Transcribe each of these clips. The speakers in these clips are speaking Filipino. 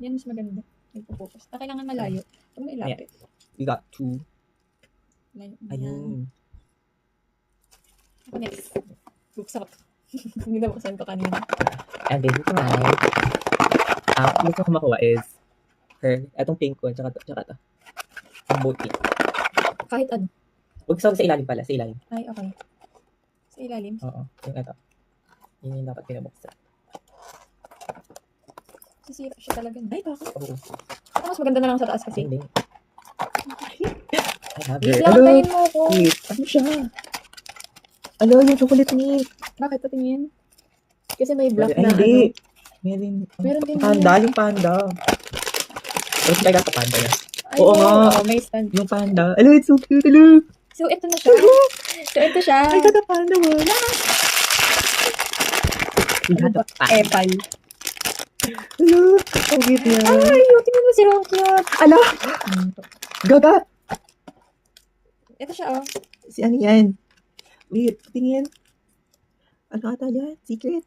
Yan mas maganda. Nagpo-focus. Kailangan malayo. Huwag mo ilapit. We got 2. Layo. Ayun. Ako next. Buksan ko. Hindi na buksan ko kanina. And this is mine. Gusto ko makuha is etong pink one, tsaka to. Ang both pink. Kahit ano. Huwag sa ilalim pala, sa ilalim. Ay, okay. Sa ilalim. Oo, yung ito. Yun yung dapat pinabuksan. Sisira siya talaga. Ay, bakit? Oo. Mas maganda na lang sa taas kasi. Hindi. I have Wait it. lang, Ano? tayin mo ako. Wait, ano siya? Ano yung chocolate mint? Bakit patingin? Kasi may black Ay, na hindi. ano. Meron Meron din panda, yung panda. Tapos kaya ka panda na. Ay, Oo nga. Oo, may stand. Yung panda. Hello, it's so cute. Hello. So, ito na siya. So, ito siya. I got a panda one. We got a panda. Epal. Hello. Ang cute niya. Ay, tingnan mo si Ronkyot. Ala. Gaga. Ito siya, oh. Si ano yan? Wait, tingin. Ano ata yan? Secret?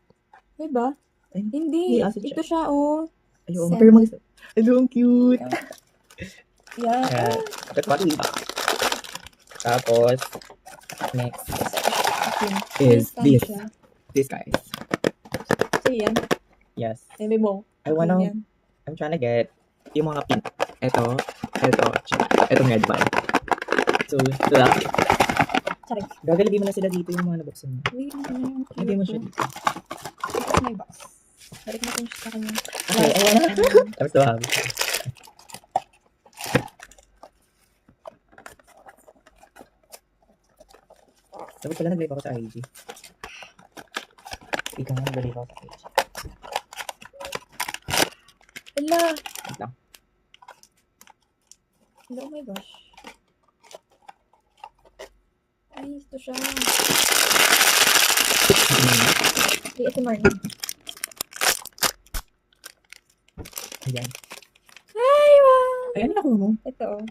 May ba? Ay, Hindi. may aso siya. Ito siya, oh. Ayun, Seven. pero hello, ang cute. Yeah. Yan. That's what we got. Tapos, next is May this. stand siya. This, guys. So, yan. Yes. Maybe mo. I'm trying to get yung mga pink. Ito, itong red one. So, lucky. Sorry. Gagalagay mo na sila dito yung mga nabuksan mo. Wait, ano yung Lagay mo siya dito. Ito may box. Balik natin siya sa kanya. Okay, ayan na. I'm so happy. Dapat pala nag-live ako sa IG. Ikaw nga nag-live ako sa IG. Ala! Wait lang. Hello, oh my gosh. Ay, ito siya. Ay, ito Marnie. Ayan. Ay, wow! Ayan ako mo. Ito, oh.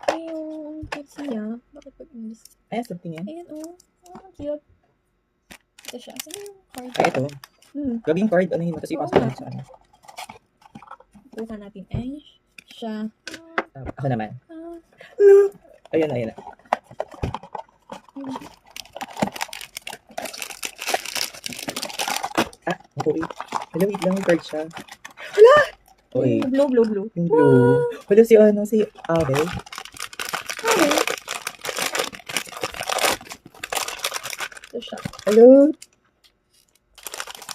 Ay, yung cute niya. Bakit pag English? Ayan, something yan. Ayan, oh. Oh, cute. Ito siya. Saan yung card? Ay, ito. Gabi yung card, ano yun? Tapos ipasok mo sa ano. Bukan natin. Ay, siya. Ako naman. Ah, Ayan na, ayan na. Okay. Hello, wait lang yung card siya. Hala! Okay. blue. Yung blue. Hello, si Ave. Ay. Ito siya. Hello.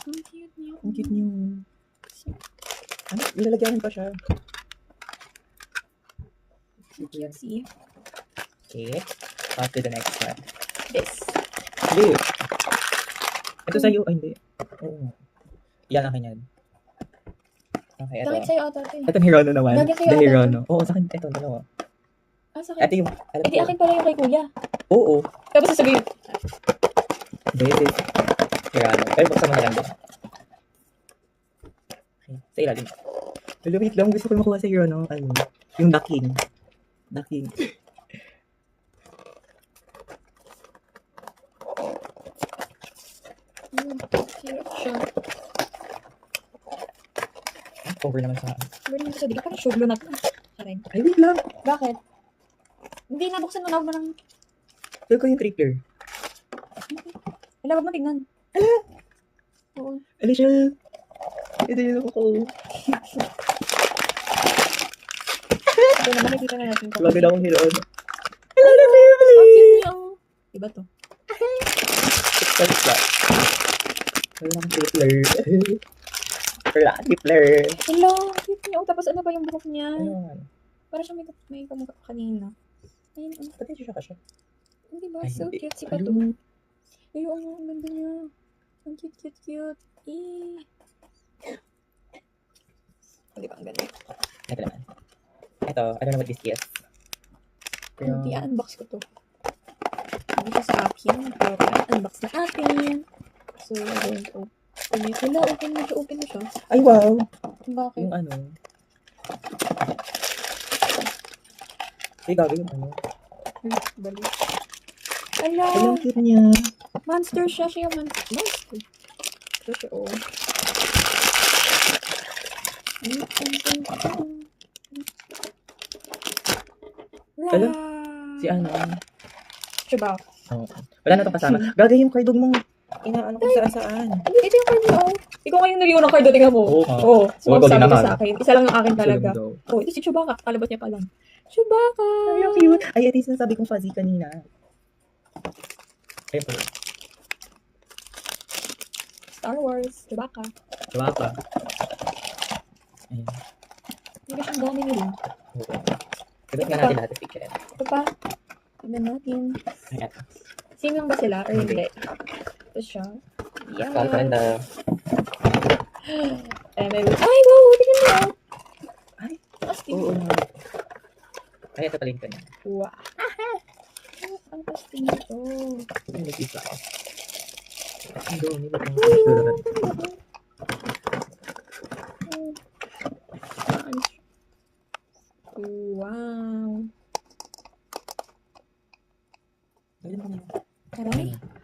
Ang cute niya. Ang cute niyo. Ano? Nilalagyan pa siya. Cutesy. Okay. On to the next one. This. Hindi. Ito sa'yo. Ay, hindi. Oo. Yan akin yan. Okay, Bakit ito. sa'yo ata ito? Ito Hirono naman. Bagay sa'yo The ata Hirono. Oo, sa akin. Ito, dalawa. Ah, sa Ito akin. yung, alam Eh, di akin pala yung kay kuya. Oo. Tapos sasabihin, This is Hirono. Pero buksan mo na lang din. Okay. Sa ilalim. Hello, wait lang. Gusto ko makuha sa Hirono. Ano? Yung The King. The King. cute siya. Over naman sa akin. Sabi naman sa di ka parang shuglo na ito. Sarin. Ay, wait lang. Bakit? Hindi, nabuksan mo na ako ng... Pero ko yung tripler. Wala, wag mo tignan. Oo. Ano siya? Ito yung ako ko. Ito na, makikita na natin. Lagi na akong Hirono. Hello, Beverly! Ang cute niya, oh. Diba to? What's that? Wala akong tripler. Wala akong tripler. Hello, ang cute niya. Oh, tapos ano ba yung buhok niya? Ayun. Para siya may kamukha kanina. Ayun, oh. Pati siya ka siya. Hindi ba? Ay, So hindi. cute si Pato. Ayun. Ayun, ang ganda niya. Ang cute. Eh. Hindi ba ang ganda? Ito naman. Ito, I don't know what this is. Pero, Hindi, unbox ko to. Hindi ko sa akin. Pero unbox na akin. So, I'm going to open it. Wala, open na siya. ay wow! Bakit? Yung ano. Ay, gabi yung ano. Bali. Ala! Ay, ang cute niya. Monster siya. Siya yung monster. Ito siya, oh. Ala, si ano. Diba? Oh. Wala na itong kasama. Gagay yung cardog mong inaano kung saan-saan. Hindi, ito yung card mo. Ikaw ngayon nag-iwan ng card doon, tingnan mo. Oo nga. Oo. Oo, Sabi ikaw din ko naman. sa akin. Isa lang yung akin talaga. Daw. Oh, ito si Chewbacca. Kalabas niya pa lang. Chewbacca! Ay, ang cute. Ay, ito yung sinasabi kong fuzzy kanina. Ay, po. Star Wars. Chewbacca. Diba ka? Ayan. Hindi ka siyang dami nila. Oo. Sagot nga natin lahat. Picture yan. Ito pa. Tignan natin. Ay, eto. Same lang ba sila? Or Hindi. hindi? Ito siya. Yan. Saan na? Ay, wow! Tignan mo. Ay, Astig. oo nga. Ay, ito pala yung kanya. Wow. Ang astig nito. Ay, nag-isa ako. Ang dumi ba itong Uy, sulat? wow. Ayun pa ngayon. Taray. Ayun.